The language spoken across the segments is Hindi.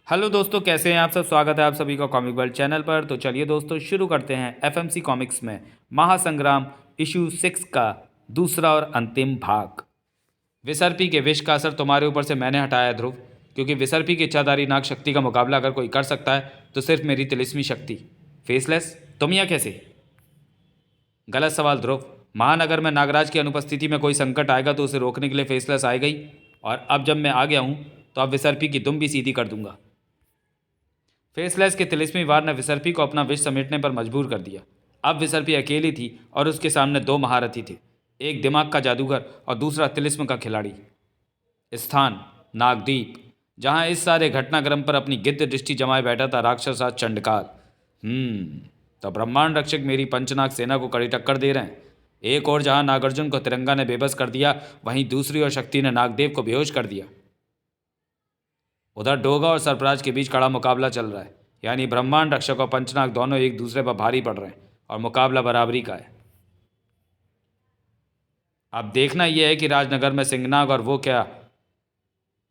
हेलो दोस्तों, कैसे हैं आप सब। स्वागत है आप सभी का कॉमिक वर्ल्ड चैनल पर। तो चलिए दोस्तों, शुरू करते हैं एफएमसी कॉमिक्स में महासंग्राम इशू 6 का दूसरा और अंतिम भाग। विसर्पी के विष का असर तुम्हारे ऊपर से मैंने हटाया है ध्रुव, क्योंकि विसर्पी की इच्छाधारी नाग शक्ति का मुकाबला अगर कोई कर सकता है तो सिर्फ मेरी तिलिस्मी शक्ति। फेसलेस, तुम यहाँ कैसे? गलत सवाल ध्रुव। महानगर में नागराज की अनुपस्थिति में कोई संकट आएगा तो उसे रोकने के लिए फेसलेस आएगा ही, और अब जब मैं आ गया हूँ तो अब विसर्पी की दुम भी सीधी कर दूंगा। फेसलेस के तिलिस्मी वार ने विसर्पी को अपना विष समेटने पर मजबूर कर दिया। अब विसर्पी अकेली थी और उसके सामने दो महारथी थे, एक दिमाग का जादूगर और दूसरा तिलिस्म का खिलाड़ी। स्थान नागदीप, जहां इस सारे घटनाक्रम पर अपनी गिद्ध दृष्टि जमाए बैठा था राक्षस चंडकाल। तो ब्रह्मांड रक्षक मेरी पंचनाग सेना को कड़ी टक्कर दे रहे हैं। एक और जहां नागार्जुन को तिरंगा ने बेबस कर दिया, वहीं दूसरी ओर शक्ति ने नागदेव को बेहोश कर दिया। उधर डोगा और सरफराज के बीच कड़ा मुकाबला चल रहा है, यानी ब्रह्मांड रक्षक और पंचनाग दोनों एक दूसरे पर भारी पड़ रहे हैं और मुकाबला बराबरी का है। अब देखना यह है कि राजनगर में सिंहनाग और वो क्या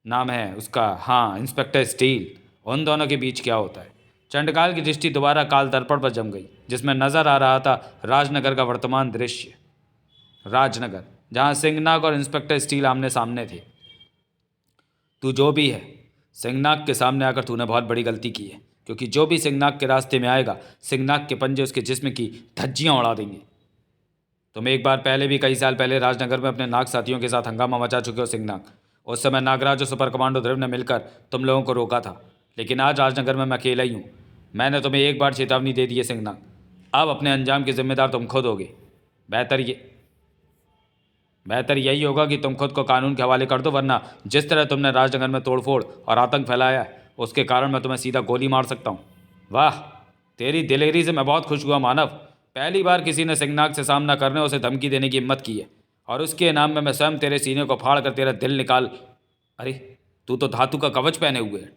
नाम है उसका, हाँ, इंस्पेक्टर स्टील, उन दोनों के बीच क्या होता है। चंडकाल की दृष्टि दोबारा काल दर्पण पर जम गई, जिसमें नजर आ रहा था राजनगर का वर्तमान दृश्य। राजनगर, जहां सिंहनाग और इंस्पेक्टर स्टील आमने सामने थे। तू जो भी है, सिंहनाग के सामने आकर तूने बहुत बड़ी गलती की है, क्योंकि जो भी सिंहनाग के रास्ते में आएगा, सिंहनाग के पंजे उसके जिस्म की धज्जियां उड़ा देंगे। तुम एक बार पहले भी कई साल पहले राजनगर में अपने नाग साथियों के साथ हंगामा मचा चुके हो सिंहनाग। उस समय नागराज और सुपर कमांडो ध्रुव ने मिलकर तुम लोगों को रोका था, लेकिन आज राजनगर में मैं अकेला ही हूँ। मैंने तुम्हें एक बार चेतावनी दे दी है सिंहनाग, अब अपने अंजाम के जिम्मेदार तुम खुद होगे। बेहतर यही होगा कि तुम खुद को कानून के हवाले कर दो, वरना जिस तरह तुमने राजनगर में तोड़फोड़ और आतंक फैलाया है, उसके कारण मैं तुम्हें सीधा गोली मार सकता हूँ। वाह, तेरी दिलेरी से मैं बहुत खुश हुआ मानव। पहली बार किसी ने सिंहनाग से सामना करने उसे धमकी देने की हिम्मत की है, और उसके इनाम में मैं स्वयं तेरे सीने को फाड़ कर तेरा दिल निकाल। अरे, तू तो धातु का कवच पहने हुए है।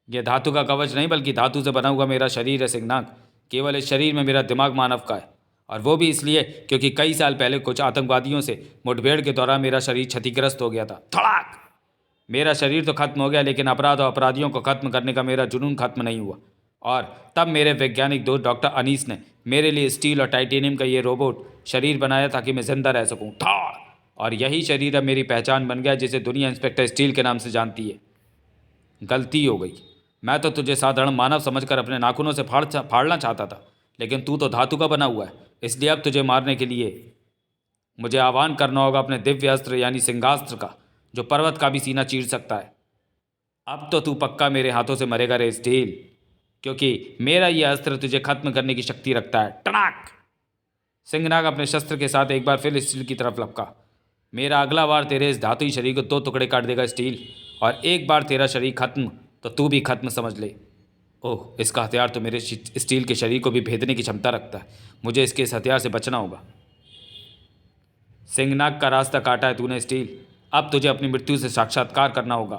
यह धातु का कवच नहीं, बल्कि धातु से बना हुआ मेरा शरीर है सिंहनाग। केवल इस शरीर में मेरा दिमाग मानव का है, और वो भी इसलिए क्योंकि कई साल पहले कुछ आतंकवादियों से मुठभेड़ के दौरान मेरा शरीर क्षतिग्रस्त हो गया था। धड़ाक! मेरा शरीर तो खत्म हो गया, लेकिन अपराध और अपराधियों को खत्म करने का मेरा जुनून खत्म नहीं हुआ। और तब मेरे वैज्ञानिक दोस्त डॉक्टर अनीस ने मेरे लिए स्टील और टाइटेनियम का ये रोबोट शरीर बनाया ताकि मैं जिंदा रह सकूं। धाड़! और यही शरीर अब मेरी पहचान बन गया, जिसे दुनिया इंस्पेक्टर स्टील के नाम से जानती है। गलती हो गई। मैं तो तुझे साधारण मानव समझकर अपने नाखूनों से फाड़ना चाहता था, लेकिन तू तो धातु का बना हुआ है। इसलिए अब तुझे मारने के लिए मुझे आह्वान करना होगा अपने दिव्य अस्त्र यानी सिंहास्त्र का, जो पर्वत का भी सीना चीर सकता है। अब तो तू पक्का मेरे हाथों से मरेगा रे स्टील, क्योंकि मेरा यह अस्त्र तुझे खत्म करने की शक्ति रखता है। टनाक! सिंहनाग अपने शस्त्र के साथ एक बार फिर स्टील की तरफ लपका। मेरा अगला वार तेरे इस धातुई शरीर को दो टुकड़े काट देगा स्टील, और एक बार तेरा शरीर खत्म तो तू भी खत्म समझ ले। ओह, इसका हथियार तो मेरे स्टील के शरीर को भी भेदने की क्षमता रखता है। मुझे इसके इस हथियार से बचना होगा। सिंहनाग का रास्ता काटा है तूने स्टील, अब तुझे अपनी मृत्यु से साक्षात्कार करना होगा।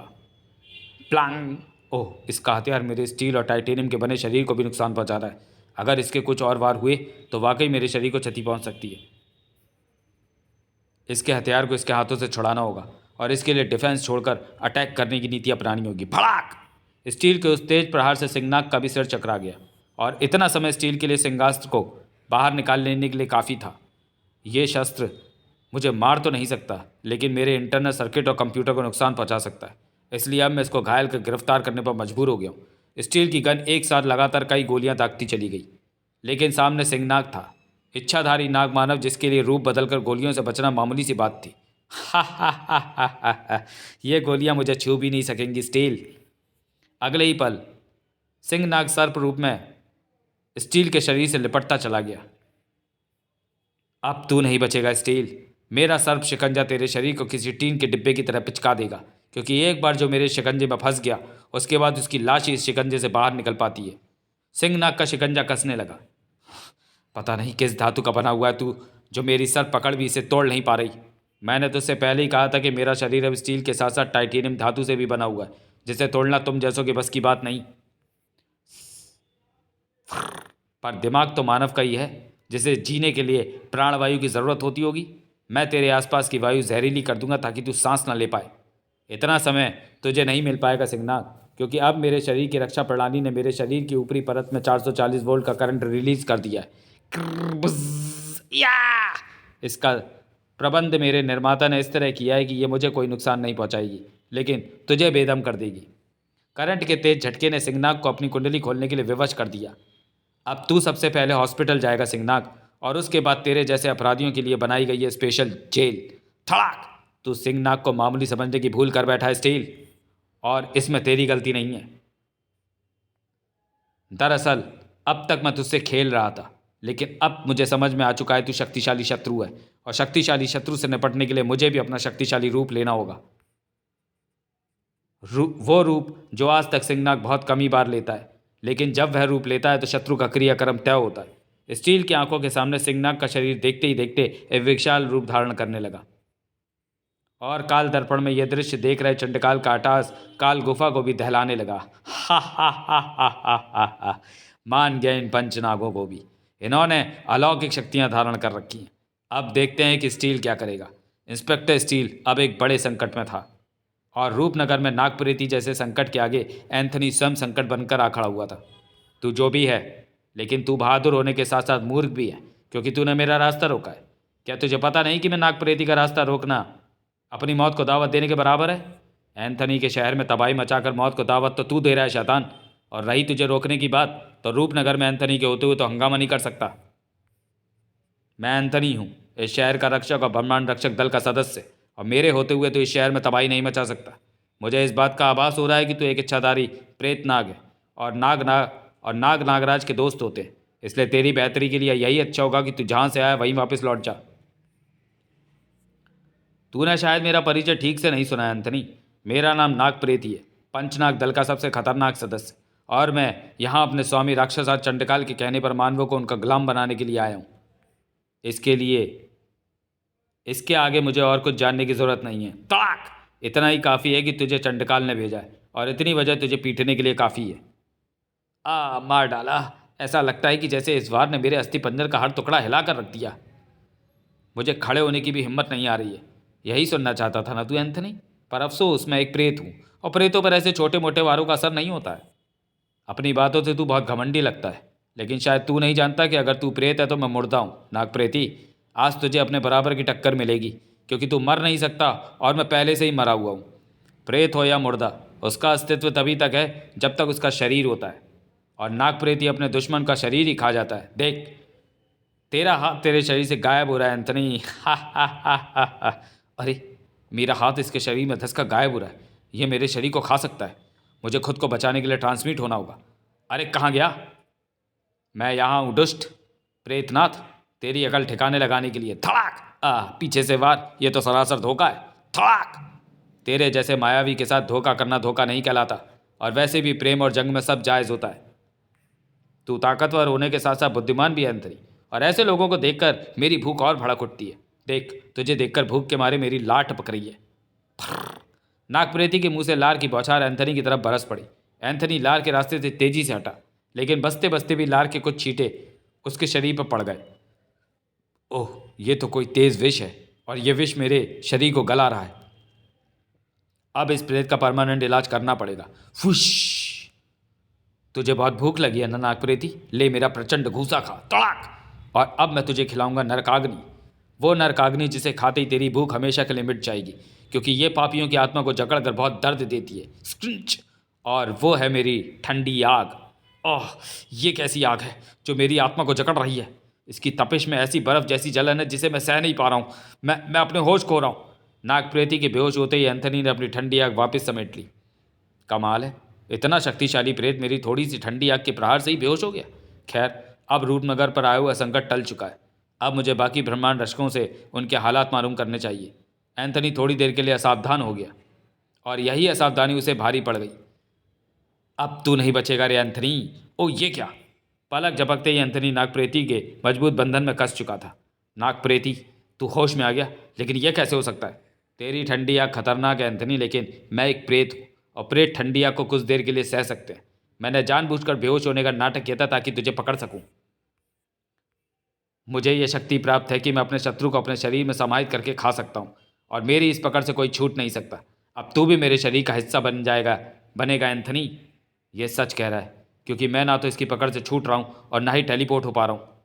प्लांग! ओह, इसका हथियार मेरे स्टील और टाइटेनियम के बने शरीर को भी नुकसान पहुंचा रहा है। अगर इसके कुछ और वार हुए तो वाकई मेरे शरीर को क्षति पहुंच सकती है। इसके हथियार को इसके हाथों से छुड़ाना होगा, और इसके लिए डिफेंस छोड़कर अटैक करने की नीति अपनानी होगी। भड़ाक! स्टील के उस तेज प्रहार से सिंहनाग का भी सिर चकरा गया, और इतना समय स्टील के लिए सिंहास्त्र को बाहर निकाल लेने के लिए काफ़ी था। ये शस्त्र मुझे मार तो नहीं सकता, लेकिन मेरे इंटरनल सर्किट और कंप्यूटर को नुकसान पहुंचा सकता है। इसलिए अब मैं इसको घायल कर गिरफ्तार करने पर मजबूर हो गया हूँ। स्टील की गन एक साथ लगातार कई गोलियां दागती चली गई, लेकिन सामने सिंहनाग था, इच्छाधारी नाग मानव, जिसके लिए रूप बदलकर गोलियों से बचना मामूली सी बात थी। हा हा हा हा हा हा, ये गोलियां मुझे छू भी नहीं सकेंगी स्टील। अगले ही पल सिंहनाग सर्प रूप में स्टील के शरीर से लिपटता चला गया। अब तू नहीं बचेगा स्टील। मेरा सर्प शिकंजा तेरे शरीर को किसी टीन के डिब्बे की तरह पिचका देगा, क्योंकि एक बार जो मेरे शिकंजे में फंस गया, उसके बाद उसकी लाश ही इस शिकंजे से बाहर निकल पाती है। सिंहनाग का शिकंजा कसने लगा। पता नहीं किस धातु का बना हुआ है तू, जो मेरी सर पकड़ भी इसे तोड़ नहीं पा रही। मैंने तुझसे पहले ही कहा था कि मेरा शरीर अब स्टील के साथ साथ टाइटेनियम धातु से भी बना हुआ है, जिसे तोड़ना तुम जैसों के बस की बात नहीं। पर दिमाग तो मानव का ही है, जिसे जीने के लिए प्राणवायु की ज़रूरत होती होगी। मैं तेरे आसपास की वायु जहरीली कर दूंगा ताकि तू सांस ना ले पाए। इतना समय तुझे नहीं मिल पाएगा सिंहनाग, क्योंकि अब मेरे शरीर की रक्षा प्रणाली ने मेरे शरीर की ऊपरी परत में 440 वोल्ट का करंट रिलीज कर दिया है। क्र, बुज़, या! इसका प्रबंध मेरे निर्माता ने इस तरह किया है कि ये मुझे कोई नुकसान नहीं पहुंचाएगी, लेकिन तुझे बेदम कर देगी। करंट के तेज झटके ने सिंहनाग को अपनी कुंडली खोलने के लिए विवश कर दिया। अब तू सबसे पहले हॉस्पिटल जाएगा सिंहनाग, और उसके बाद तेरे जैसे अपराधियों के लिए बनाई गई है स्पेशल जेल। थड़ाक! तू सिंहनाग को मामूली समझने की भूल कर बैठा है स्टील, और इसमें तेरी गलती नहीं है। दरअसल अब तक मैं तुझसे खेल रहा था, लेकिन अब मुझे समझ में आ चुका है तू शक्तिशाली शत्रु है, और शक्तिशाली शत्रु से निपटने के लिए मुझे भी अपना शक्तिशाली रूप लेना होगा। वो रूप जो आज तक सिंहनाग बहुत कम ही बार लेता है, लेकिन जब वह रूप लेता है तो शत्रु का क्रियाक्रम तय होता है। स्टील की आंखों के सामने सिंहनाग का शरीर देखते ही देखते एक विशाल रूप धारण करने लगा, और काल दर्पण में यह दृश्य देख रहे चंडकाल का अट्टहास काल गुफा को भी दहलाने लगा। हा हा हा हा हा हा हा! मान गया इन पंचनागों को भी, इन्होंने अलौकिक शक्तियां धारण कर रखी हैं। अब देखते हैं कि स्टील क्या करेगा। इंस्पेक्टर स्टील अब एक बड़े संकट में था, और रूपनगर में नागप्रीति जैसे संकट के आगे एंथनी स्वयं संकट बनकर आ खड़ा हुआ था। तू जो भी है, लेकिन तू बहादुर होने के साथ साथ मूर्ख भी है, क्योंकि तूने मेरा रास्ता रोका है। क्या तुझे पता नहीं कि मैं नागप्रीति का रास्ता रोकना अपनी मौत को दावत देने के बराबर है? एंथनी के शहर में तबाही मचाकर मौत को दावत तो तू दे रहा है शैतान, और रही तुझे रोकने की बात, तो रूपनगर में एंथनी के होते हुए तो हंगामा नहीं कर सकता। मैं एंथनी हूँ, इस शहर का रक्षक और ब्रह्मांड रक्षक दल का सदस्य, और मेरे होते हुए तो इस शहर में तबाही नहीं मचा सकता। मुझे इस बात का आभास हो रहा है कि तू एक इच्छाधारी प्रेत नाग है, और नाग नागराज के दोस्त होते हैं, इसलिए तेरी बेहतरी के लिए यही अच्छा होगा कि तू जहाँ से आया वहीं वापस लौट जा। तूने शायद मेरा परिचय ठीक से नहीं सुना है एंथनी। मेरा नाम नागप्रेती है, पंचनाग दल का सबसे खतरनाक सदस्य, और मैं यहाँ अपने स्वामी राक्षसाज चंडकाल के कहने पर मानवों को उनका गुलाम बनाने के लिए आया हूँ। इसके आगे मुझे और कुछ जानने की ज़रूरत नहीं है। तड़ाक! इतना ही काफ़ी है कि तुझे चंडकाल ने भेजा है, और इतनी वजह तुझे पीटने के लिए काफ़ी है। मार डाला। ऐसा लगता है कि जैसे इस वार ने मेरे अस्थि पंजर का हर टुकड़ा हिला कर रख दिया। मुझे खड़े होने की भी हिम्मत नहीं आ रही है। यही सुनना चाहता था ना तू एंथनी? पर अफसोस मैं एक प्रेत हूँ, और प्रेतों पर ऐसे छोटे मोटे वारों का असर नहीं होता है। अपनी बातों से तू बहुत घमंडी लगता है, लेकिन शायद तू नहीं जानता कि अगर तू प्रेत है तो मैं मुर्दा हूँ। नागप्रेती, आज तुझे अपने बराबर की टक्कर मिलेगी, क्योंकि तू मर नहीं सकता, और मैं पहले से ही मरा हुआ हूँ। प्रेत हो या मुर्दा, उसका अस्तित्व तभी तक है जब तक उसका शरीर होता है, और नागप्रेती अपने दुश्मन का शरीर ही खा जाता है। देख, तेरा हाथ तेरे शरीर से गायब हो रहा है एंथनी। हा हा हा हा हा! अरे, मेरा हाथ इसके शरीर में धंसकर गायब हो रहा है। ये मेरे शरीर को खा सकता है। मुझे खुद को बचाने के लिए ट्रांसमिट होना होगा। अरे कहाँ गया? मैं यहाँ हूँ दुष्ट प्रेतनाथ, तेरी अकल ठिकाने लगाने के लिए। धड़ाक! पीछे से वार, ये तो सरासर धोखा है। धड़ाक! तेरे जैसे मायावी के साथ धोखा करना धोखा नहीं कहलाता, और वैसे भी प्रेम और जंग में सब जायज़ होता है। तू ताकतवर होने के साथ साथ बुद्धिमान भी है अंतरी, और ऐसे लोगों को देखकर मेरी भूख और भड़क उठती है। देख, तुझे देखकर भूख के मारे मेरी लाट पक रही है। नागप्रेती के मुंह से लार की बौछार एंथनी की तरफ बरस पड़ी। एंथनी लार के रास्ते से तेजी से हटा, लेकिन बसते बसते भी लार के कुछ छींटे उसके शरीर पर पड़ गए। ओह, ये तो कोई तेज विष है, और यह विष मेरे शरीर को गला रहा है। अब इस प्रेत का परमानेंट इलाज करना पड़ेगा। फुश! तुझे बहुत भूख लगी है ना नागप्रेती? ले मेरा प्रचंड घूसा खा। तड़ाक! और अब मैं तुझे खिलाऊंगा नरकाग्नि, वो नरकाग्नि जिसे खाते ही तेरी भूख हमेशा के लिए मिट जाएगी, क्योंकि ये पापियों की आत्मा को जकड़कर बहुत दर्द देती है। स्क्रिंच! और वो है मेरी ठंडी आग। ओह, ये कैसी आग है जो मेरी आत्मा को जकड़ रही है? इसकी तपिश में ऐसी बर्फ जैसी जलन है जिसे मैं सह नहीं पा रहा हूँ। मैं अपने होश खो रहा हूँ। नागप्रेती के बेहोश होते ही एंथनी ने अपनी ठंडी आग वापस समेट ली। कमाल है, इतना शक्तिशाली प्रेत मेरी थोड़ी सी ठंडी आग के प्रहार से ही बेहोश हो गया। खैर, अब रूपनगर पर आया हुआ संकट टल चुका है। अब मुझे बाकी ब्रह्मांड रक्षकों से उनके हालात मालूम करने चाहिए। एंथनी थोड़ी देर के लिए असावधान हो गया, और यही असावधानी उसे भारी पड़ गई। अब तू नहीं बचेगा रे एंथनी। ओ ये क्या! पलक झपकते ही एंथनी नागप्रेती के मजबूत बंधन में कस चुका था। नागप्रेती, तू होश में आ गया, लेकिन यह कैसे हो सकता है? तेरी ठंडी आग खतरनाक है एंथनी, लेकिन मैं एक प्रेत हूँ, और प्रेत ठंडी आग को कुछ देर के लिए सह सकते हैं। मैंने जानबूझकर बेहोश होने का नाटक किया था ताकि तुझे पकड़ सकूं। मुझे यह शक्ति प्राप्त है कि मैं अपने शत्रु को अपने शरीर में समाहित करके खा सकता हूँ, और मेरी इस पकड़ से कोई छूट नहीं सकता। अब तू भी मेरे शरीर का हिस्सा बन जाएगा बनेगा एंथनी। ये सच कह रहा है, क्योंकि मैं ना तो इसकी पकड़ से छूट रहा हूँ और ना ही टेलीपोर्ट हो पा रहा हूँ।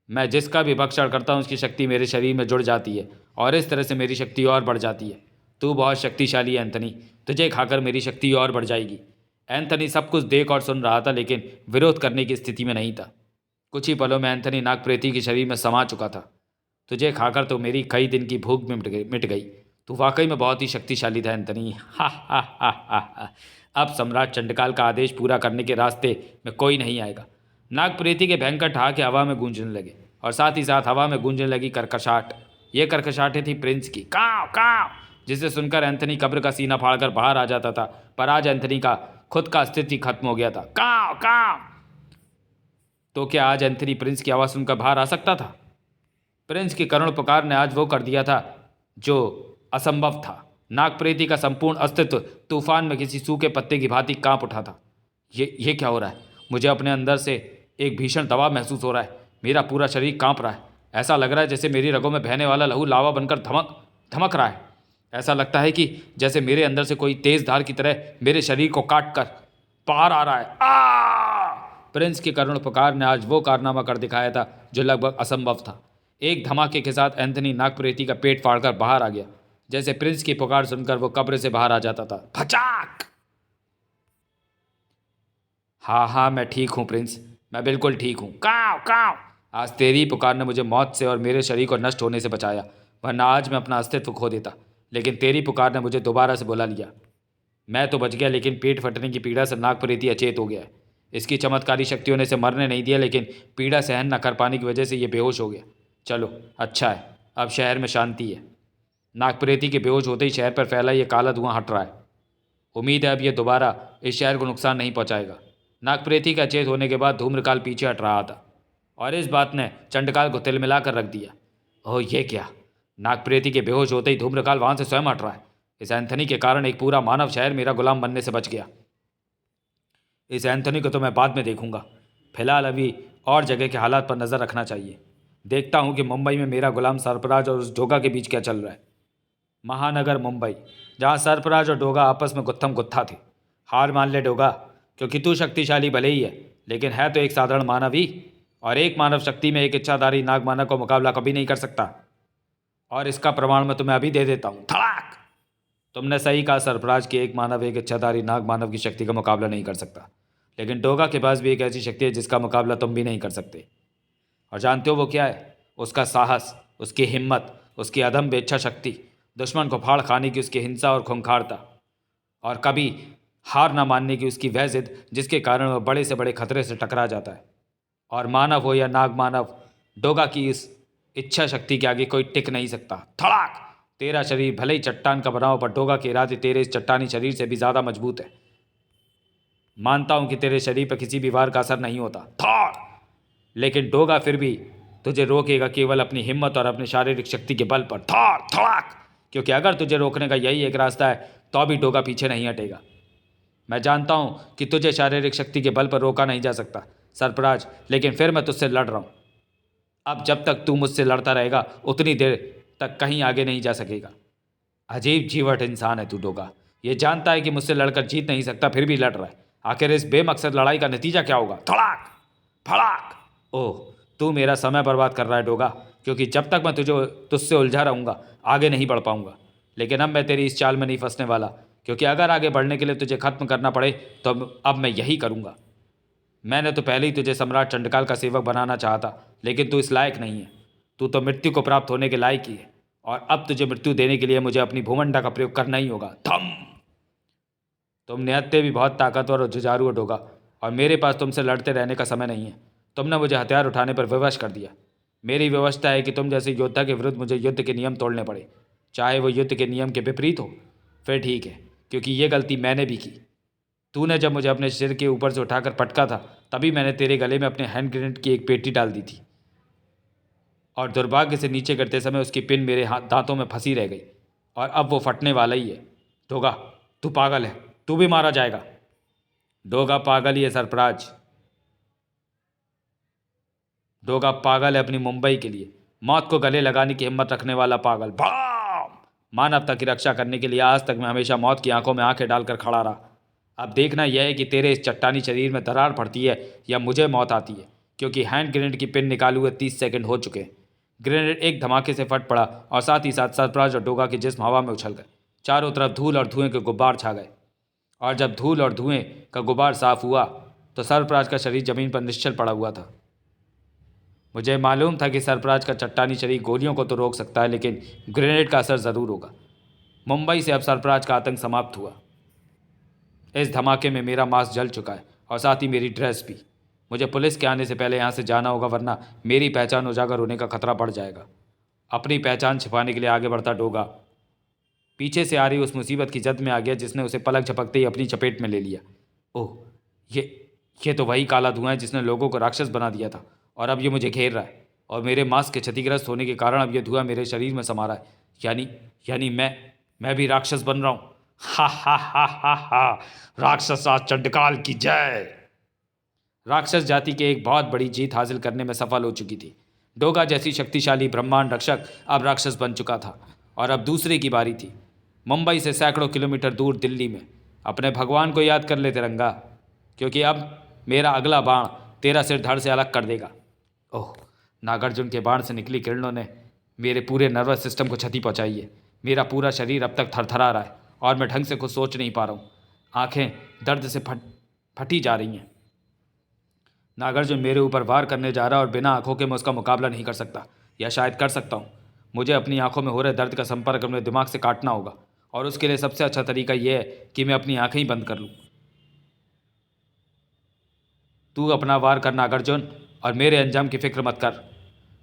मैं जिसका भी भक्षण करता हूँ उसकी शक्ति मेरे शरीर में जुड़ जाती है और इस तरह से मेरी शक्ति और बढ़ जाती है। तू बहुत शक्तिशाली है एंथनी, तुझे खाकर मेरी शक्ति और बढ़ जाएगी। एंथनी सब कुछ देख और सुन रहा था, लेकिन विरोध करने की स्थिति में नहीं था। कुछ ही पलों में एंथनी नागप्रेती के शरीर में समा चुका था। तुझे खाकर तो मेरी कई दिन की भूख में मिट गई। तू वाकई में बहुत ही शक्तिशाली था एंथनी। हा हा हा हा हा। अब सम्राट चंडकाल का आदेश पूरा करने के रास्ते में कोई नहीं आएगा। नागप्रेती के भयंकर ठहाके हवा में गूंजने लगे और साथ ही साथ हवा में गूंजने लगी करकशाट। ये करकशाटें थी प्रिंस की, काव काव, जिसे सुनकर एंथनी कब्र का सीना फाड़कर बाहर आ जाता था। पर आज एंथनी का खुद का अस्तित्व खत्म हो गया था। काव काव। तो क्या आज एंथनी प्रिंस की आवाज़ सुनकर बाहर आ सकता था? प्रिंस की करुण पुकार ने आज वो कर दिया था जो असंभव था। नागप्रेती का संपूर्ण अस्तित्व तूफान में किसी सूखे पत्ते की भांति कांप उठा था। ये क्या हो रहा है? मुझे अपने अंदर से एक भीषण दबाव महसूस हो रहा है। मेरा पूरा शरीर कांप रहा है। ऐसा लग रहा है जैसे मेरी रगों में बहने वाला लहू लावा बनकर धमक रहा है। ऐसा लगता है कि जैसे मेरे अंदर से कोई तेज धार की तरह मेरे शरीर को काट कर पार आ रहा है। प्रिंस की करुण पुकार ने आज वो कारनामा कर दिखाया था जो लगभग असंभव था। एक धमाके के साथ एंथनी नागप्रेती का पेट फाड़कर बाहर आ गया। जैसे प्रिंस की पुकार सुनकर वो कब्र से बाहर आ जाता था। फचाक। हाँ हाँ, मैं ठीक हूँ प्रिंस, मैं बिल्कुल ठीक हूँ। काव काव। आज तेरी पुकार ने मुझे मौत से और मेरे शरीर को नष्ट होने से बचाया, वरना आज मैं अपना अस्तित्व खो देता। लेकिन तेरी पुकार ने मुझे दोबारा से बुला लिया। मैं तो बच गया, लेकिन पेट फटने की पीड़ा से नागप्रेती अचेत हो गया। इसकी चमत्कारी शक्तियों ने इसे मरने नहीं दिया, लेकिन पीड़ा सहन न कर पाने की वजह से ये बेहोश हो गया। चलो अच्छा है, अब शहर में शांति है। नागप्रेती के बेहोश होते ही शहर पर फैला ये काला धुआं हट रहा है। उम्मीद है अब ये दोबारा इस शहर को नुकसान नहीं पहुंचाएगा। नागप्रेती के अचेत होने के बाद धूम्रकाल पीछे हट रहा था और इस बात ने चंडकाल को तिलमिला कर रख दिया। ओह ये क्या! नागप्रेती के बेहोश होते ही धूम्रकाल वहां से स्वयं हट रहा है। इस एंथनी के कारण एक पूरा मानव शहर मेरा गुलाम बनने से बच गया। इस एंथनी को तो मैं बाद में देखूंगा। फिलहाल अभी और जगह के हालात पर नज़र रखना चाहिए। देखता हूँ कि मुंबई में मेरा गुलाम सरफराज और उस डोगा के बीच क्या चल रहा है। महानगर मुंबई, जहाँ सरफराज और डोगा आपस में गुत्थम गुत्था थे। हार मान ले डोगा, क्योंकि तू शक्तिशाली भले ही है, लेकिन है तो एक साधारण मानव ही, और एक मानव शक्ति में एक इच्छाधारी नाग मानव का मुकाबला कभी नहीं कर सकता। और इसका प्रमाण मैं तुम्हें अभी दे देता हूँ। धड़ाक। तुमने सही कहा सरफराज की एक मानव एक इच्छाधारी नाग मानव की शक्ति का मुकाबला नहीं कर सकता, लेकिन डोगा के पास भी एक ऐसी शक्ति है जिसका मुकाबला तुम भी नहीं कर सकते। और जानते हो वो क्या है? उसका साहस, उसकी हिम्मत, उसकी अदम्य इच्छा शक्ति, दुश्मन को फाड़ खाने की उसकी हिंसा और खूंखारता, और कभी हार न मानने की उसकी वह जिद जिसके कारण वह बड़े से बड़े खतरे से टकरा जाता है। और मानव हो या नाग मानव, डोगा की इस इच्छा शक्ति के आगे कोई टिक नहीं सकता। धड़ाक। तेरा शरीर भले ही चट्टान का बना हो, पर डोगा के इरादे तेरे इस चट्टानी शरीर से भी ज़्यादा मजबूत है। मानता हूं कि तेरे शरीर पर किसी भी वार का असर नहीं होता, थॉर, लेकिन डोगा फिर भी तुझे रोकेगा केवल अपनी हिम्मत और अपनी शारीरिक शक्ति के बल पर। थॉर थड़ाक। क्योंकि अगर तुझे रोकने का यही एक रास्ता है तो भी डोगा पीछे नहीं हटेगा। मैं जानता हूं कि तुझे शारीरिक शक्ति के बल पर रोका नहीं जा सकता सरफराज, लेकिन फिर मैं तुझसे लड़ रहा हूं। अब जब तक तू मुझसे लड़ता रहेगा उतनी देर तक कहीं आगे नहीं जा सकेगा। अजीब जीवट इंसान है तू डोगा। ये जानता है कि मुझसे लड़कर जीत नहीं सकता, फिर भी लड़ रहा है। आखिर इस बेमकसद लड़ाई का नतीजा क्या होगा? धड़ाक फड़ाक। ओह, तू मेरा समय बर्बाद कर रहा है डोगा, क्योंकि जब तक मैं तुझसे उलझा रहूँगा आगे नहीं बढ़ पाऊँगा। लेकिन अब मैं तेरी इस चाल में नहीं फंसने वाला, क्योंकि अगर आगे बढ़ने के लिए तुझे खत्म करना पड़े तो अब मैं यही करूँगा। मैंने तो पहले ही तुझे सम्राट चंडकाल का सेवक बनाना चाहा था, लेकिन तू इस लायक नहीं है। तू तो मृत्यु को प्राप्त होने के लायक ही है, और अब तुझे मृत्यु देने के लिए मुझे अपनी भूमंडा का प्रयोग करना ही होगा। थम। तुम निहत्ते भी बहुत ताकतवर और जुझारू हो डोगा, और मेरे पास तुमसे लड़ते रहने का समय नहीं है। तुमने मुझे हथियार उठाने पर विवश कर दिया। मेरी व्यवस्था है कि तुम जैसे योद्धा के विरुद्ध मुझे युद्ध के नियम तोड़ने पड़े, चाहे वो युद्ध के नियम के विपरीत हो। फिर ठीक है, क्योंकि ये गलती मैंने भी की। तूने जब मुझे अपने सिर के ऊपर से उठाकर पटका था, तभी मैंने तेरे गले में अपने हैंड ग्रेनेड की एक पेटी डाल दी थी, और दुर्भाग्य से नीचे गिरते समय उसकी पिन मेरे दांतों में फंसी रह गई, और अब वो फटने वाला ही है। डोगा, तू पागल है, तू भी मारा जाएगा। डोगा पागल ही है सरफराज। डोगा पागल है अपनी मुंबई के लिए, मौत को गले लगाने की हिम्मत रखने वाला पागल। भाम! मानवता की रक्षा करने के लिए आज तक मैं हमेशा मौत की आंखों में आंखें डालकर खड़ा रहा। अब देखना यह है कि तेरे इस चट्टानी शरीर में दरार पड़ती है या मुझे मौत आती है, क्योंकि हैंड ग्रेनेड की पिन निकाले हुए 30 सेकंड हो चुके हैं। ग्रेनेड एक धमाके से फट पड़ा और साथ ही साथ सरफराज और डोगा के जिस्म हवा में उछल गए। चारों तरफ धूल और धुएं के गुब्बार छा गए, और जब धूल और धुएं का गुब्बार साफ हुआ तो सरफराज का शरीर जमीन पर निश्चल पड़ा हुआ था। मुझे मालूम था कि सरफराज का चट्टानी शरीर गोलियों को तो रोक सकता है, लेकिन ग्रेनेड का असर ज़रूर होगा। मुंबई से अब सरफराज का आतंक समाप्त हुआ। इस धमाके में मेरा मास्क जल चुका है और साथ ही मेरी ड्रेस भी। मुझे पुलिस के आने से पहले यहाँ से जाना होगा, वरना मेरी पहचान उजागर होने का खतरा बढ़ जाएगा। अपनी पहचान छिपाने के लिए आगे बढ़ता डोगा पीछे से आ रही उस मुसीबत की जद में आ गया जिसने उसे पलक झपकते ही अपनी चपेट में ले लिया। ओह, ये तो वही काला धुआं है जिसने लोगों को राक्षस बना दिया था, और अब ये मुझे घेर रहा है, और मेरे मास्क के क्षतिग्रस्त होने के कारण अब ये धुआं मेरे शरीर में समा रहा है। यानी मैं भी राक्षस बन रहा हूँ। हा हा हा हा हा, राक्षस राज चंडकाल की जय। राक्षस जाति के एक बहुत बड़ी जीत हासिल करने में सफल हो चुकी थी। डोगा जैसी शक्तिशाली ब्रह्मांड रक्षक अब राक्षस बन चुका था, और अब दूसरे की बारी थी। मुंबई से सैकड़ों किलोमीटर दूर दिल्ली में अपने भगवान को याद कर ले तिरंगा, क्योंकि अब मेरा अगला बाण तेरा सिर धड़ से अलग कर देगा। ओह, नागार्जुन के बाण से निकली किरणों ने मेरे पूरे नर्वस सिस्टम को क्षति पहुंचाई है। मेरा पूरा शरीर अब तक थरथरा रहा है और मैं ढंग से कुछ सोच नहीं पा रहा हूँ। आंखें दर्द से फटी जा रही हैं। नागार्जुन मेरे ऊपर वार करने जा रहा है और बिना आंखों के मैं उसका मुकाबला नहीं कर सकता, या शायद कर सकता हूँ। मुझे अपनी आंखों में हो रहे दर्द का संपर्क अपने दिमाग से काटना होगा, और उसके लिए सबसे अच्छा तरीका यह है कि मैं अपनी आंखें ही बंद कर लूँ। तू अपना वार कर नागार्जुन, और मेरे अंजाम की फिक्र मत कर।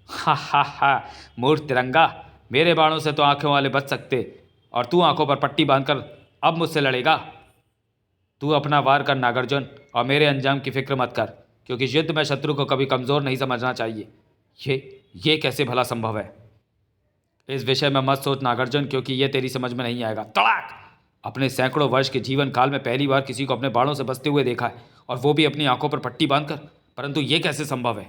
हा हा हा, मूर्ख तिरंगा, मेरे बाणों से तो आंखों वाले बच सकते, और तू आंखों पर पट्टी बांधकर अब मुझसे लड़ेगा। तू अपना वार कर नागार्जुन, और मेरे अंजाम की फिक्र मत कर, क्योंकि युद्ध में शत्रु को कभी कमज़ोर नहीं समझना चाहिए। ये कैसे भला संभव है? इस विषय में मत सोच नागार्जुन, क्योंकि ये तेरी समझ में नहीं आएगा। तड़ाक! अपने सैकड़ों वर्ष के जीवन काल में पहली बार किसी को अपने बाणों से बचते हुए देखा है, और वो भी अपनी आंखों पर पट्टी बांधकर, परंतु ये कैसे संभव है?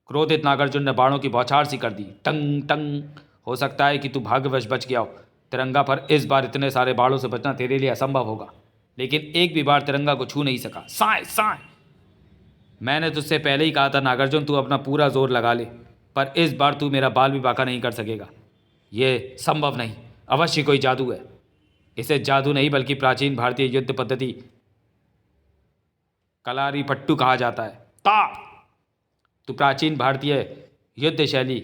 क्रोधित नागार्जुन ने बाणों की बौछार सी कर दी। टंग टंग। हो सकता है कि तू भाग्यवश बच गया हो तिरंगा, पर इस बार इतने सारे बाणों से बचना तेरे लिए असंभव होगा। लेकिन एक भी बार तिरंगा को छू नहीं सका। साए साए, मैंने तुझसे पहले ही कहा था नागार्जुन, तू अपना पूरा जोर लगा ले, पर इस बार तू मेरा बाल भी बांका नहीं कर सकेगा। ये संभव नहीं, अवश्य कोई जादू है। इसे जादू नहीं बल्कि प्राचीन भारतीय युद्ध पद्धति कलारी पट्टू कहा जाता है। ता तो प्राचीन भारतीय युद्ध शैली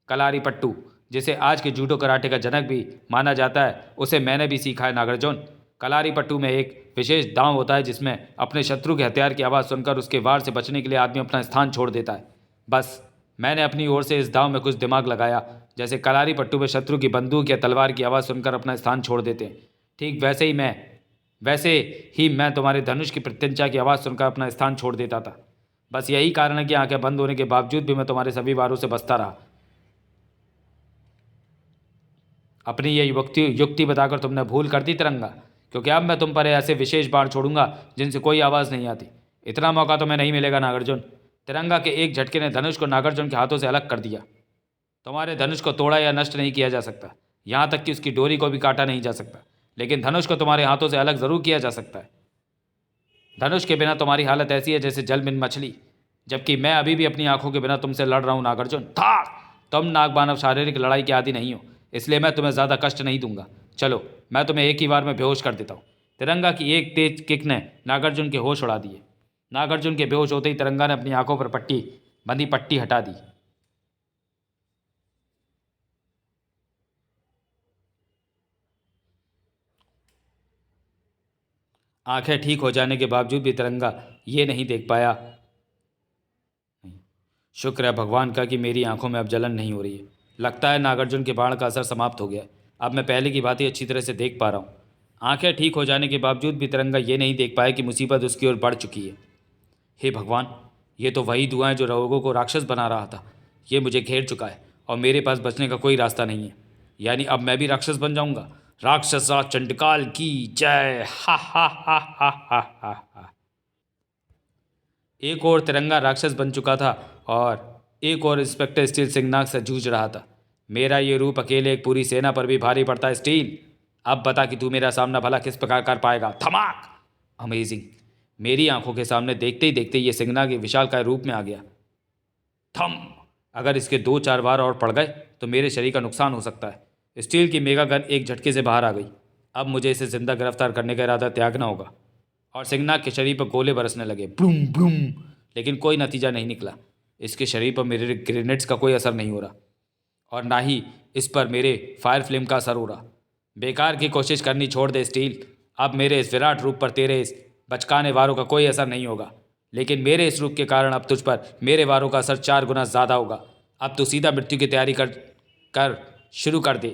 कलारी पट्टू, जिसे आज के जूडो कराटे का जनक भी माना जाता है, उसे मैंने भी सीखा है नागार्जुन। कलारी पट्टू में एक विशेष दांव होता है जिसमें अपने शत्रु के हथियार की आवाज़ सुनकर उसके वार से बचने के लिए आदमी अपना स्थान छोड़ देता है। बस मैंने अपनी ओर से इस दांव में कुछ दिमाग लगाया, जैसे कलारी पट्टू में शत्रु की बंदूक या तलवार की आवाज़ सुनकर अपना स्थान छोड़ देते हैं, ठीक वैसे ही मैं तुम्हारे धनुष की प्रत्यंचा की आवाज़ सुनकर अपना स्थान छोड़ देता था। बस यही कारण है कि आंखें बंद होने के बावजूद भी मैं तुम्हारे सभी वारों से बचता रहा। अपनी ये युक्ति बताकर तुमने भूल कर दी तिरंगा, क्योंकि अब मैं तुम पर ऐसे विशेष बाण छोड़ूंगा जिनसे कोई आवाज़ नहीं आती। इतना मौका तुम्हें नहीं मिलेगा नागार्जुन। तिरंगा के एक झटके ने धनुष को नागार्जुन के हाथों से अलग कर दिया। तुम्हारे धनुष को तोड़ा या नष्ट नहीं किया जा सकता, यहाँ तक कि उसकी डोरी को भी काटा नहीं जा सकता, लेकिन धनुष को तुम्हारे हाथों से अलग ज़रूर किया जा सकता है। धनुष के बिना तुम्हारी हालत ऐसी है जैसे जल बिन मछली, जबकि मैं अभी भी अपनी आंखों के बिना तुमसे लड़ रहा हूँ नागार्जुन। था तुम नागबानव शारीरिक लड़ाई के आदि नहीं हो, इसलिए मैं तुम्हें ज़्यादा कष्ट नहीं दूंगा। चलो, मैं तुम्हें एक ही बार में बेहोश कर देता हूँ। तिरंगा की एक तेज किक ने नागार्जुन के होश उड़ा दिए। नागार्जुन के बेहोश होते ही तिरंगा ने अपनी आंखों पर बंधी पट्टी हटा दी। आंखें ठीक हो जाने के बावजूद भी तिरंगा ये नहीं देख पाया। शुक्र है भगवान का कि मेरी आंखों में अब जलन नहीं हो रही है। लगता है नागार्जुन के बाण का असर समाप्त हो गया। अब मैं पहले की बात ही अच्छी तरह से देख पा रहा हूँ। आंखें ठीक हो जाने के बावजूद भी तिरंगा ये नहीं देख पाया कि मुसीबत उसकी ओर बढ़ चुकी है। हे भगवान, ये तो वही धुआं है जो लोगों को राक्षस बना रहा था। ये मुझे घेर चुका है और मेरे पास बचने का कोई रास्ता नहीं है। यानी अब मैं भी राक्षस बन जाऊंगा। राक्षस राज चंडकाल की जय। हा हा हा हा हा हा हा। एक और तिरंगा राक्षस बन चुका था और एक और इंस्पेक्टर स्टील सिंहनाग से जूझ रहा था। मेरा ये रूप अकेले एक पूरी सेना पर भी भारी पड़ता है स्टील। अब बता कि तू मेरा सामना भला किस प्रकार कर पाएगा। धमाक! अमेजिंग! मेरी आंखों के सामने देखते ही देखते ये सिंगनाग के विशालकाय रूप में आ गया। थम! अगर इसके 2-4 वार और पड़ गए तो मेरे शरीर का नुकसान हो सकता है। स्टील की मेगा गन एक झटके से बाहर आ गई। अब मुझे इसे जिंदा गिरफ्तार करने का इरादा त्यागना होगा। और सिंगनाग के शरीर पर गोले बरसने लगे, ब्लूम ब्लूम, लेकिन कोई नतीजा नहीं निकला। इसके शरीर पर मेरे ग्रेनेड्स का कोई असर नहीं हो रहा और ना ही इस पर मेरे फायर फ्लेम का असर हो रहा। बेकार की कोशिश करनी छोड़ दे स्टील। अब मेरे इस विराट रूप पर तेरे इस बचकाने वारों का कोई असर नहीं होगा, लेकिन मेरे इस रूप के कारण अब तुझ पर मेरे वारों का असर 4 गुना ज़्यादा होगा। अब तू सीधा मृत्यु की तैयारी कर शुरू कर दे।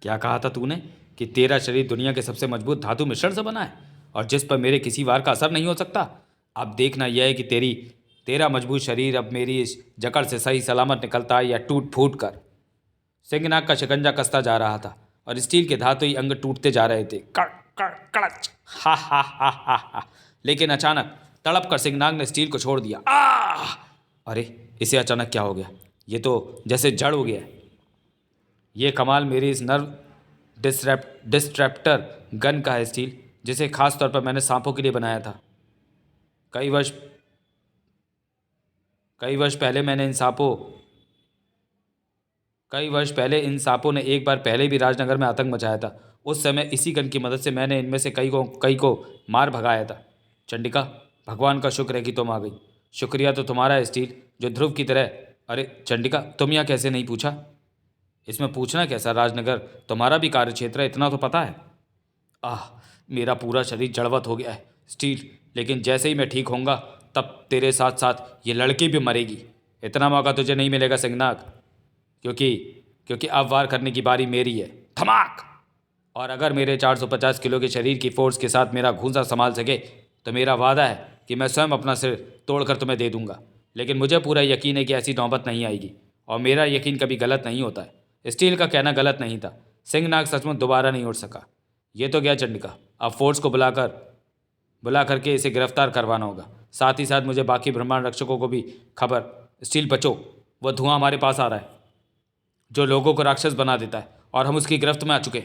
क्या कहा था तूने कि तेरा शरीर दुनिया के सबसे मजबूत धातु मिश्रण से बना है और जिस पर मेरे किसी वार का असर नहीं हो सकता? अब देखना यह है कि तेरा मजबूत शरीर अब मेरी इस जकड़ से सही सलामत निकलता है या टूट फूट कर। सिंगनाग का शिकंजा कसता जा रहा था और स्टील के धातुई अंग टूटते जा रहे थे। कड़ कड़ कड़च! हा हा हा हा हा! लेकिन अचानक तड़प कर सिंगनाग ने स्टील को छोड़ दिया। अरे, इसे अचानक क्या हो गया? ये तो जैसे जड़ हो गया है। ये कमाल मेरी इस नर्व डिस्ट्रैप्टर गन का है स्टील, जिसे खास तौर पर मैंने सांपों के लिए बनाया था। कई वर्ष पहले इन सांपों ने एक बार पहले भी राजनगर में आतंक मचाया था। उस समय इसी गन की मदद से मैंने इनमें से कई को मार भगाया था। चंडिका, भगवान का शुक्र है कि तुम आ गई। शुक्रिया तो तुम्हारा है स्टील, जो ध्रुव की तरह। अरे चंडिका, तुम यहाँ कैसे नहीं पूछा? इसमें पूछना कैसा, राजनगर तुम्हारा भी कार्य क्षेत्र है, इतना तो पता है। मेरा पूरा शरीर जड़वत हो गया है स्टील, लेकिन जैसे ही मैं ठीक होऊंगा तब तेरे साथ साथ ये लड़की भी मरेगी। इतना मौका तुझे नहीं मिलेगा सिंगनाग, क्योंकि अब वार करने की बारी मेरी है। धमाक! और अगर मेरे 450 किलो के शरीर की फोर्स के साथ मेरा घूंसा संभाल सके तो मेरा वादा है कि मैं स्वयं अपना सिर तोड़कर तुम्हें दे दूंगा। लेकिन मुझे पूरा यकीन है कि ऐसी नौबत नहीं आएगी और मेरा यकीन कभी गलत नहीं होता है। स्टील का कहना गलत नहीं था। सिंगनाग सचमुच दोबारा नहीं उठ सका। ये तो गया चंडिका, अब फोर्स को बुला करके इसे गिरफ्तार करवाना होगा। साथ ही साथ मुझे बाकी ब्रह्मांड रक्षकों को भी खबर। स्टील बचो, वह धुआं हमारे पास आ रहा है जो लोगों को राक्षस बना देता है और हम उसकी गिरफ्त में आ चुके।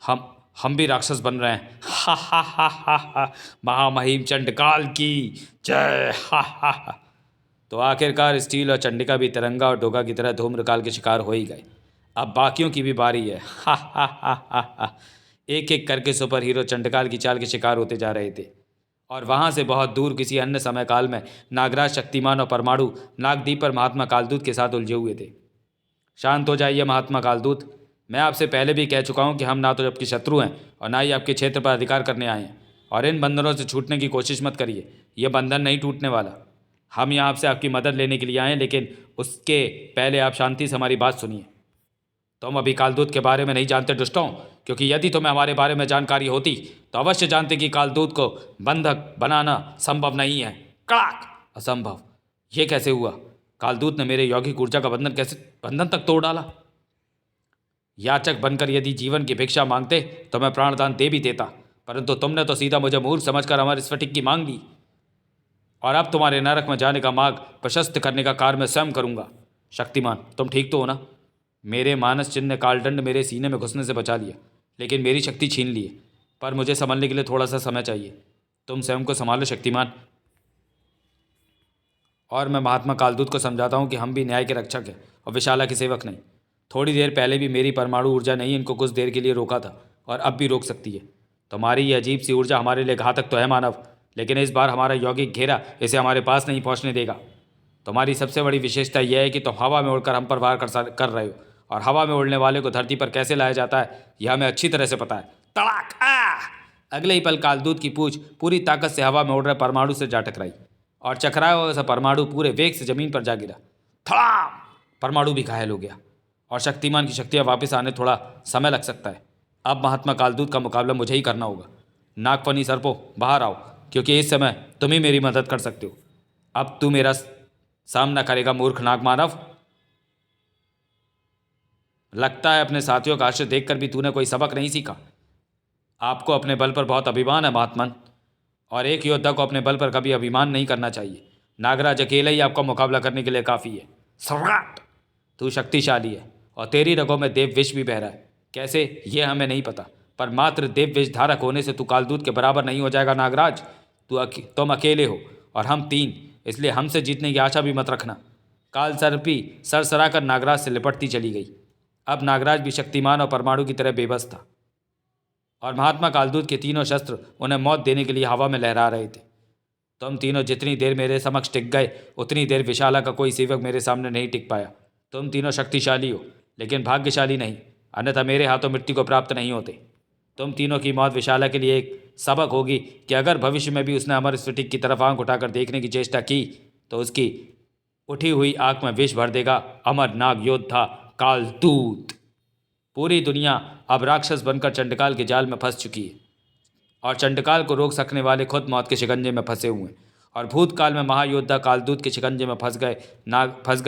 हम भी राक्षस बन रहे हैं। हा हा हा हा हा! महामहिम चंडकाल की जय! हा हा हा! तो आखिरकार स्टील और चंडिका भी तिरंगा और डोगा की तरह धूम्रकाल के शिकार हो ही गए। अब बाकियों की भी बारी है। हा हा हा हा हा! एक एक करके सुपर हीरो चंडकाल की चाल के शिकार होते जा रहे थे और वहाँ से बहुत दूर किसी अन्य समय काल में नागराज, शक्तिमान और परमाणु नागदीप पर महात्मा कालदूत के साथ उलझे हुए थे। शांत हो जाइए महात्मा कालदूत। मैं आपसे पहले भी कह चुका हूँ कि हम ना तो आपके शत्रु हैं और ना ही आपके क्षेत्र पर अधिकार करने आए हैं। और इन बंधनों से छूटने की कोशिश मत करिए, यह बंधन नहीं टूटने वाला। हम यहाँ आपसे आपकी मदद लेने के लिए आए हैं, लेकिन उसके पहले आप शांति से हमारी बात सुनिए। तुम अभी कालदूत के बारे में नहीं जानते दुष्टों, क्योंकि यदि तुम्हें हमारे बारे में जानकारी होती तो अवश्य जानते कि कालदूत को बंधक बनाना संभव नहीं है। कड़ाक! असंभव! ये कैसे हुआ? कालदूत ने मेरे यौगिक ऊर्जा का बंधन तक तोड़ डाला। याचक बनकर यदि जीवन की भिक्षा मांगते तो मैं प्राणदान दे भी देता, परंतु तुमने तो सीधा मुझे मूर्ख समझकर हमारे स्फटिक की मांग ली और अब तुम्हारे नरक में जाने का मार्ग प्रशस्त करने का कार्य मैं स्वयं करूंगा। शक्तिमान, तुम ठीक तो हो ना? मेरे मानस चिन्ह ने कालदंड मेरे सीने में घुसने से बचा लिया, लेकिन मेरी शक्ति छीन ली है। पर मुझे संभलने के लिए थोड़ा सा समय चाहिए। तुम स्वयं को संभालो शक्तिमान। और मैं महात्मा कालदूत को समझाता हूँ कि हम भी न्याय के रक्षक हैं और विशाला के सेवक नहीं। थोड़ी देर पहले भी मेरी परमाणु ऊर्जा ने ही इनको कुछ देर के लिए रोका था और अब भी रोक सकती है। तुम्हारी ये अजीब सी ऊर्जा हमारे लिए घातक तो है मानव, लेकिन इस बार हमारा यौगिक घेरा इसे हमारे पास नहीं पहुंचने देगा। तुम्हारी सबसे बड़ी विशेषता यह है कि तुम हवा में उड़कर हम पर वार कर रहे हो, और हवा में उड़ने वाले को धरती पर कैसे लाया जाता है यह हमें अच्छी तरह से पता है। तड़ाक! अगले ही पल कालदूत की पूंछ पूरी ताकत से हवा में उड़ रहे परमाणु से जा टकराई और चकराया हुआ सा परमाणु पूरे वेग से जमीन पर जा गिरा। थड़ाम! परमाणु भी घायल हो गया और शक्तिमान की शक्तियाँ वापस आने थोड़ा समय लग सकता है। अब महात्मा कालदूत का मुकाबला मुझे ही करना होगा। नागफनी सर्पो, बाहर आओ, क्योंकि इस समय तुम ही मेरी मदद कर सकते हो। अब तू मेरा सामना करेगा मूर्ख नाग मानव। लगता है अपने साथियों का आश्चर्य देखकर भी तूने कोई सबक नहीं सीखा। आपको अपने बल पर बहुत अभिमान है महात्मन, और एक योद्धा को अपने बल पर कभी अभिमान नहीं करना चाहिए। नागराज अकेला ही आपका मुकाबला करने के लिए काफ़ी है। सम्राट, तू शक्तिशाली है और तेरी रगों में देव विष भी बह रहा है। कैसे, ये हमें नहीं पता, पर मात्र देव विष धारक होने से तू कालदूत के बराबर नहीं हो जाएगा नागराज। तुम अकेले हो और हम 3, इसलिए हमसे जीतने की आशा भी मत रखना। काल सर्पी सरसरा कर नागराज से लिपटती चली गई। अब नागराज भी शक्तिमान और परमाणु की तरह बेबस था और महात्मा कालदूत के तीनों शस्त्र उन्हें मौत देने के लिए हवा में लहरा रहे थे। तुम तीनों जितनी देर मेरे समक्ष टिक गए, उतनी देर विशाला का कोई सेवक मेरे सामने नहीं टिक पाया। तुम तीनों शक्तिशाली हो, लेकिन भाग्यशाली नहीं, अन्यथा मेरे हाथों मृत्यु को प्राप्त नहीं होते। तुम तीनों की मौत विशाला के लिए एक सबक होगी कि अगर भविष्य में भी उसने अमर स्फटिक की तरफ आंख उठाकर देखने की चेष्टा की तो उसकी उठी हुई आंख में विष भर देगा अमर नाग योद्धा कालदूत। पूरी दुनिया अब राक्षस बनकर चंडकाल के जाल में फंस चुकी है और चंडकाल को रोक सकने वाले खुद मौत के शिकंजे में फंसे हुए हैं और भूतकाल में महायोद्धा कालदूत के शिकंजे में फंस गए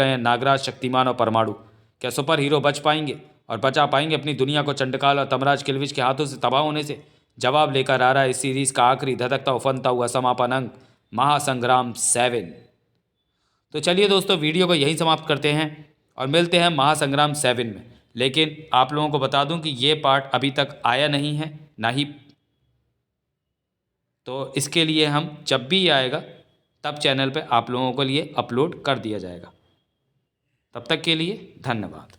हैं नागराज, शक्तिमान और परमाणु। क्या सुपर हीरो बच पाएंगे और बचा पाएंगे अपनी दुनिया को चंडकाल और तमराज किल्विच के हाथों से तबाह होने से? जवाब लेकर आ रहा है इस सीरीज का आखिरी धधकता उफनता हुआ समापन अंक, महासंग्राम 7। तो चलिए दोस्तों, वीडियो को यहीं समाप्त करते हैं और मिलते हैं महासंग्राम 7 में। लेकिन आप लोगों को बता दूं कि ये पार्ट अभी तक आया नहीं है, ना ही, तो इसके लिए हम जब भी आएगा तब चैनल पे आप लोगों के लिए अपलोड कर दिया जाएगा। तब तक के लिए धन्यवाद।